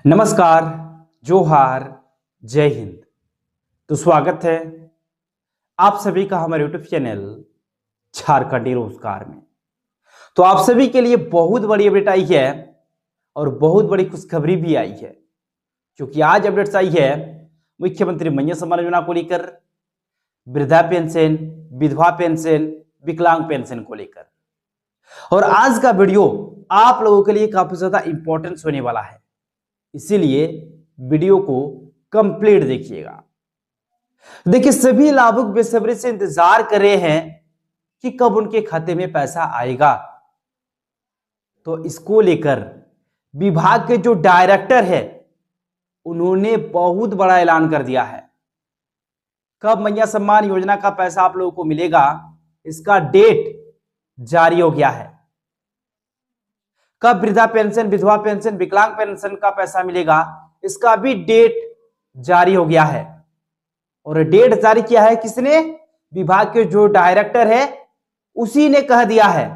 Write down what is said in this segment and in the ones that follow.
नमस्कार, जोहार, जय हिंद। तो स्वागत है आप सभी का हमारे यूट्यूब चैनल झारखंडी रोजगार में। तो आप सभी के लिए बहुत बड़ी अपडेट आई है और बहुत बड़ी खुशखबरी भी आई है, क्योंकि आज अपडेट्स आई है मुख्यमंत्री मैया सम्मान योजना को लेकर, वृद्धा पेंशन, विधवा पेंशन, विकलांग पेंशन को लेकर। और आज का वीडियो आप लोगों के लिए काफी ज्यादा इंपॉर्टेंस होने वाला है, इसीलिए वीडियो को कंप्लीट देखिएगा। देखिए, सभी लाभुक बेसब्री से इंतजार कर रहे हैं कि कब उनके खाते में पैसा आएगा। तो इसको लेकर विभाग के जो डायरेक्टर है उन्होंने बहुत बड़ा ऐलान कर दिया है। कब मैया सम्मान योजना का पैसा आप लोगों को मिलेगा, इसका डेट जारी हो गया है। कब वृद्धा पेंशन, विधवा पेंशन, विकलांग पेंशन का पैसा मिलेगा, इसका भी डेट जारी हो गया है। और डेट जारी किया है किसने? विभाग के जो डायरेक्टर है उसी ने कह दिया है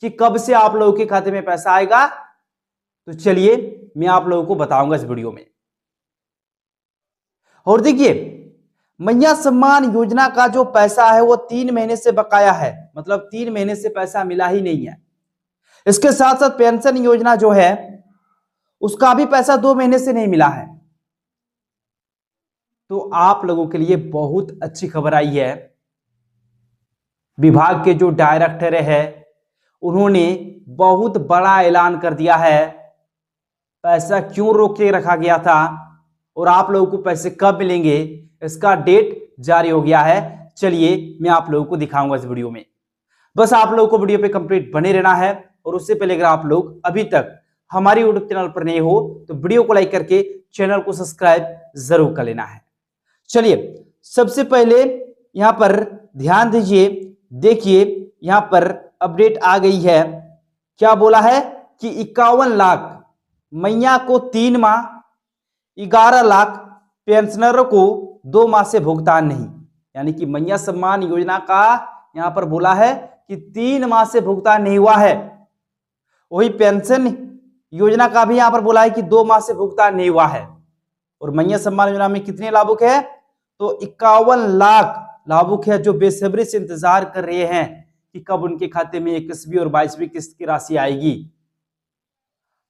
कि कब से आप लोगों के खाते में पैसा आएगा। तो चलिए मैं आप लोगों को बताऊंगा इस वीडियो में। और देखिए, मैया सम्मान योजना का जो पैसा है वो 3 महीने से बकाया है, मतलब 3 महीने से पैसा मिला ही नहीं है। इसके साथ साथ पेंशन योजना जो है उसका भी पैसा 2 महीने से नहीं मिला है। तो आप लोगों के लिए बहुत अच्छी खबर आई है। विभाग के जो डायरेक्टर है उन्होंने बहुत बड़ा ऐलान कर दिया है। पैसा क्यों रोक के रखा गया था और आप लोगों को पैसे कब मिलेंगे, इसका डेट जारी हो गया है। चलिए मैं आप लोगों को दिखाऊंगा इस वीडियो में। बस आप लोगों को वीडियो पे कंप्लीट बने रहना है। और उससे पहले अगर आप लोग अभी तक हमारी यूट्यूब चैनल पर नए हो तो वीडियो को लाइक करके चैनल को सब्सक्राइब जरूर कर लेना है। चलिए सबसे पहले यहां पर ध्यान दीजिए, देखिए यहां पर अपडेट आ गई है। क्या बोला है कि 51 लाख मैया को 3 माह, 11 लाख पेंशनरों को 2 माह से भुगतान नहीं। यानी कि मैया सम्मान योजना का यहां पर बोला है कि 3 माह से भुगतान नहीं हुआ है। वही पेंशन योजना का भी यहां पर बोला है कि 2 माह से भुगतान नहीं हुआ है। और मैया सम्मान योजना में कितने लाभुक है? तो 51 लाख लाभुक है जो बेसब्री से इंतजार कर रहे हैं कि कब उनके खाते में 21वीं और 22वीं किस्त की राशि आएगी।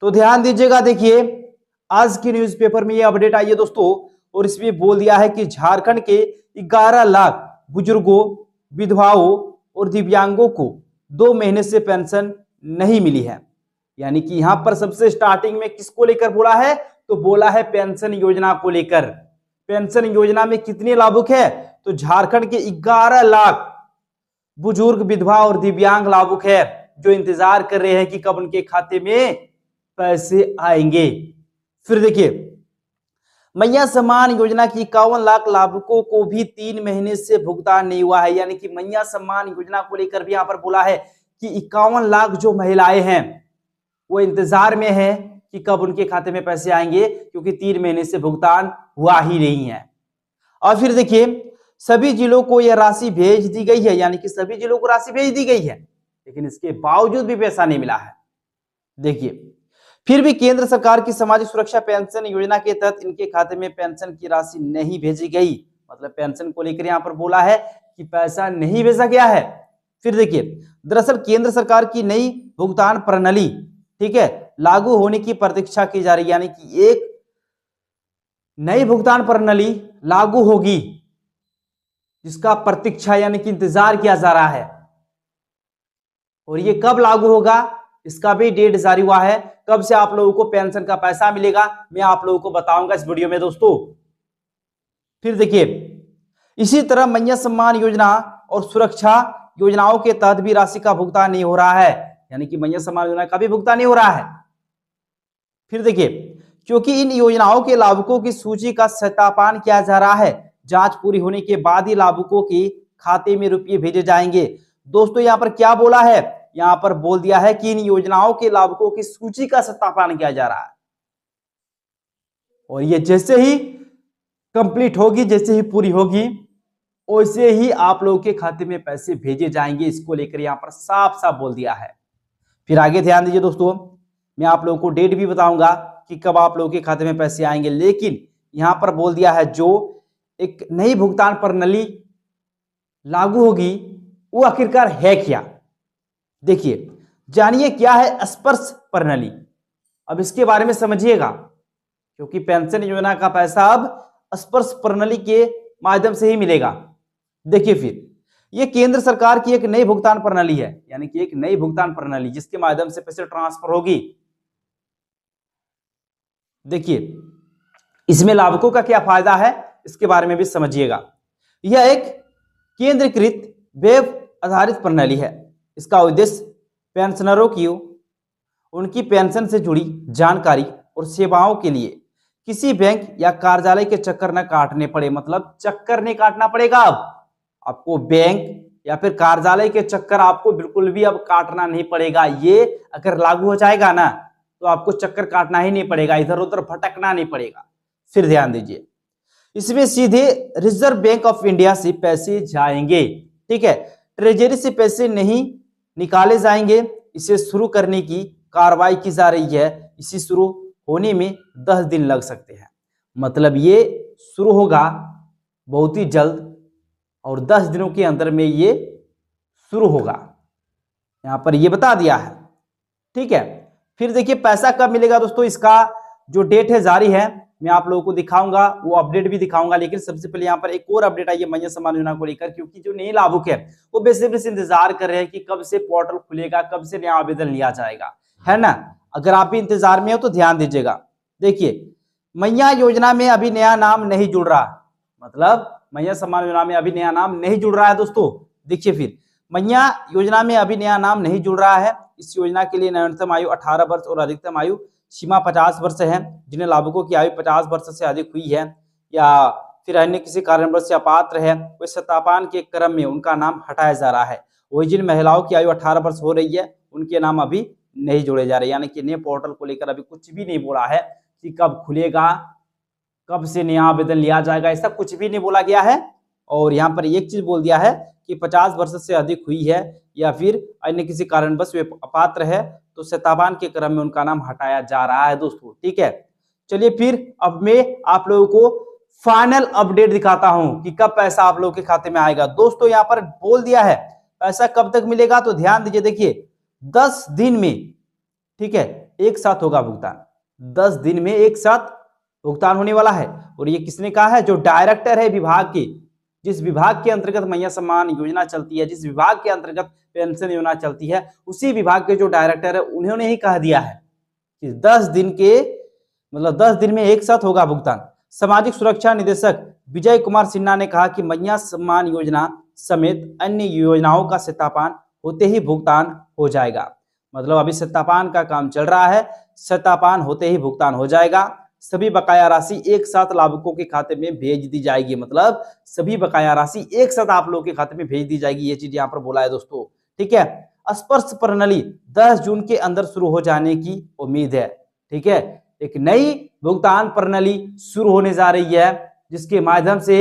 तो ध्यान दीजिएगा, देखिए आज की न्यूज़पेपर में ये अपडेट आई है दोस्तों। और इसमें बोल दिया है कि झारखंड के 11 लाख बुजुर्गों, विधवाओं और दिव्यांगों को 2 महीने से पेंशन नहीं मिली है। यानी कि यहां पर सबसे स्टार्टिंग में किसको लेकर बोला है? तो बोला है पेंशन योजना को लेकर। पेंशन योजना में कितने लाभुक है? तो झारखंड के 11 लाख बुजुर्ग, विधवा और दिव्यांग लाभुक है जो इंतजार कर रहे हैं कि कब उनके खाते में पैसे आएंगे। फिर देखिए, मैया सम्मान योजना की 51 लाख लाभुकों को भी 3 महीने से भुगतान नहीं हुआ है। यानी कि मैया सम्मान योजना को लेकर भी यहां पर बोला है कि 51 लाख जो महिलाएं हैं वो इंतजार में है कि कब उनके खाते में पैसे आएंगे, क्योंकि 3 महीने से भुगतान हुआ ही नहीं है। और फिर देखिए, सभी जिलों को यह राशि भेज दी गई है। यानी कि सभी जिलों को राशि भेज दी गई है, लेकिन इसके बावजूद भी पैसा नहीं मिला है। देखिए, फिर भी केंद्र सरकार की सामाजिक सुरक्षा पेंशन योजना के तहत इनके खाते में पेंशन की राशि नहीं भेजी गई। मतलब पेंशन को लेकर यहां पर बोला है कि पैसा नहीं भेजा गया है। फिर देखिए, दरअसल केंद्र सरकार की नई भुगतान प्रणाली, ठीक है, लागू होने की प्रतीक्षा की जा रही है। यानी कि एक नई भुगतान प्रणाली लागू होगी जिसका प्रतीक्षा यानी कि इंतजार किया जा रहा है। और ये कब लागू होगा इसका भी डेट जारी हुआ है। कब से आप लोगों को पेंशन का पैसा मिलेगा मैं आप लोगों को बताऊंगा इस वीडियो में दोस्तों। फिर देखिए, इसी तरह मैया सम्मान योजना और सुरक्षा योजनाओं के तहत भी राशि का भुगतान नहीं हो रहा है। यानी कि मैया सम्मान योजना का भी भुगतान नहीं हो रहा है। फिर देखिए, क्योंकि इन योजनाओं के लाभुकों की सूची का सत्यापन किया जा रहा है, जांच पूरी होने के बाद ही लाभुकों के खाते में रुपये भेजे जाएंगे। दोस्तों यहां पर क्या बोला है? यहां पर बोल दिया है कि इन योजनाओं के लाभुकों की सूची का सत्यापन किया जा रहा है और ये जैसे ही कंप्लीट होगी, जैसे ही पूरी होगी, वैसे ही आप लोगों के खाते में पैसे भेजे जाएंगे। इसको लेकर यहां पर साफ साफ बोल दिया है। फिर आगे ध्यान दीजिए दोस्तों, मैं आप लोगों को डेट भी बताऊंगा कि कब आप लोगों के खाते में पैसे आएंगे, लेकिन यहां पर बोल दिया है जो एक नई भुगतान प्रणाली लागू होगी वो आखिरकार है क्या। देखिए, जानिए क्या है स्पर्श प्रणाली। अब इसके बारे में समझिएगा, क्योंकि पेंशन योजना का पैसा अब स्पर्श प्रणाली के माध्यम से ही मिलेगा। देखिए, फिर यह केंद्र सरकार की एक नई भुगतान प्रणाली है, यानी कि एक नई भुगतान प्रणाली जिसके माध्यम से पैसे ट्रांसफर होगी। देखिए, इसमें लाभुकों का क्या फायदा है इसके बारे में भी समझिएगा। यह एक केंद्रीकृत वेब आधारित प्रणाली है। इसका उद्देश्य पेंशनरों की उनकी पेंशन से जुड़ी जानकारी और सेवाओं के लिए किसी बैंक या कार्यालय के चक्कर न काटने पड़े, मतलब चक्कर नहीं काटना पड़ेगा। अब आपको बैंक या फिर कार्यालय के चक्कर आपको बिल्कुल भी अब काटना नहीं पड़ेगा। ये अगर लागू हो जाएगा ना तो आपको चक्कर काटना ही नहीं पड़ेगा, इधर उधर भटकना नहीं पड़ेगा। फिर ध्यान दीजिए, इसमें सीधे रिजर्व बैंक ऑफ इंडिया से पैसे जाएंगे, ठीक है, ट्रेजरी से पैसे नहीं निकाले जाएंगे। इसे शुरू करने की कार्रवाई की जा रही है। इसे शुरू होने में 10 दिन लग सकते हैं, मतलब ये शुरू होगा बहुत ही जल्द और 10 दिनों के अंदर में ये शुरू होगा, यहां पर ये बता दिया है, ठीक है। फिर देखिए पैसा कब मिलेगा दोस्तों, इसका जो डेट है जारी है, मैं आप लोगों को दिखाऊंगा, वो अपडेट भी दिखाऊंगा। लेकिन सबसे पहले यहाँ पर एक और अपडेट आई है मैया सम्मान योजना को लेकर, क्योंकि जो नए लाभुक है वो बेसिकली इंतजार कर रहे हैं कि कब से पोर्टल खुलेगा, कब से नया आवेदन लिया जाएगा, है ना। अगर आप भी इंतजार में हो तो ध्यान दीजिएगा। देखिए, मैया योजना में अभी नया नाम नहीं जुड़ रहा, मतलब मैया सम्मान योजना में अभी नया नाम नहीं जुड़ रहा है दोस्तों। देखिए, फिर मैया योजना में अभी नया नाम नहीं जुड़ रहा है। इस योजना के लिए न्यूनतम आयु 18 वर्ष और अधिकतम आयु सीमा 50 वर्ष है। जिन्हें लाभुकों की आयु 50 वर्ष से अधिक हुई है या फिर अन्य किसी कारणवश से अपात्र है, वे सत्यापन के क्रम में उनका नाम हटाया जा रहा है। वही जिन महिलाओं की आयु 18 वर्ष हो रही है उनके नाम अभी नहीं जोड़े जा रहे, यानी कि नए पोर्टल को लेकर अभी कुछ भी नहीं बोला है कि कब खुलेगा, कब से नया आवेदन लिया जाएगा, ऐसा कुछ भी नहीं बोला गया है। और यहाँ पर एक चीज बोल दिया है कि 50 वर्ष से अधिक हुई है या फिर अन्य किसी कारणवश वे अपात्र है तो सत्यापन के क्रम में उनका नाम हटाया जा रहा है दोस्तों, ठीक है। चलिए, फिर अब मैं आप लोगों को फाइनल अपडेट दिखाता हूं कि कब पैसा आप लोगों के खाते में आएगा। दोस्तों यहाँ पर बोल दिया है पैसा कब तक मिलेगा, तो ध्यान दीजिए। देखिए, 10 दिन में, ठीक है, एक साथ होगा भुगतान। 10 दिन में एक साथ भुगतान होने वाला है। और ये किसने कहा है, जो डायरेक्टर है विभाग के, जिस विभाग के अंतर्गत मैया सम्मान योजना चलती है, जिस विभाग के अंतर्गत पेंशन योजना चलती है, उसी विभाग के जो डायरेक्टर है उन्होंने ही कह दिया है कि 10 दिन के मतलब 10 दिन में एक साथ होगा भुगतान। सामाजिक सुरक्षा निदेशक विजय कुमार सिन्हा ने कहा कि मैया सम्मान योजना समेत अन्य योजनाओं का सत्यापन होते ही भुगतान हो जाएगा। मतलब अभी सत्यापन का काम चल रहा है, सत्यापन होते ही भुगतान हो जाएगा। सभी बकाया राशि एक साथ लाभुकों के खाते में भेज दी जाएगी, मतलब सभी बकाया राशि एक साथ आप लोगों के खाते में भेज दी जाएगी। ये चीज यहाँ पर बोला है दोस्तों, ठीक है। स्पर्श प्रणाली 10 जून के अंदर शुरू हो जाने की उम्मीद है, ठीक है। एक नई भुगतान प्रणाली शुरू होने जा रही है जिसके माध्यम से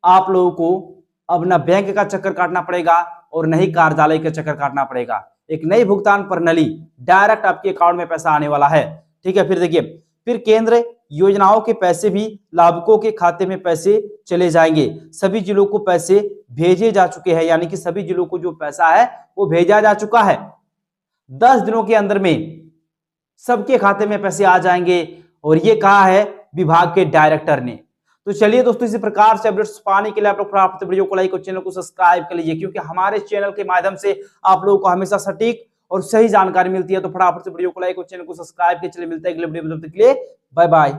आप लोगों को अब न बैंक का चक्कर काटना पड़ेगा और न ही कार्यालय का चक्कर काटना पड़ेगा। एक नई भुगतान प्रणाली डायरेक्ट आपके अकाउंट में पैसा आने वाला है, ठीक है। फिर देखिए, फिर केंद्र योजनाओं के पैसे भी लाभुकों के खाते में पैसे चले जाएंगे। सभी जिलों को पैसे भेजे जा चुके हैं, यानी कि सभी जिलों को जो पैसा है वो भेजा जा चुका है। 10 दिनों के अंदर में सबके खाते में पैसे आ जाएंगे और ये कहा है विभाग के डायरेक्टर ने। तो चलिए दोस्तों, इसी प्रकार से अपडेट्स पाने के लिए आप लोग फटाफट वीडियो को लाइक और चैनल को सब्सक्राइब कर लीजिए, क्योंकि हमारे चैनल के माध्यम से आप लोगों को हमेशा सटीक और सही जानकारी मिलती है। तो फटाफट से वीडियो को लाइक और चैनल को सब्सक्राइब कीजिए। मिलते हैं अगले वीडियो में, तब तक के लिए बाय बाय।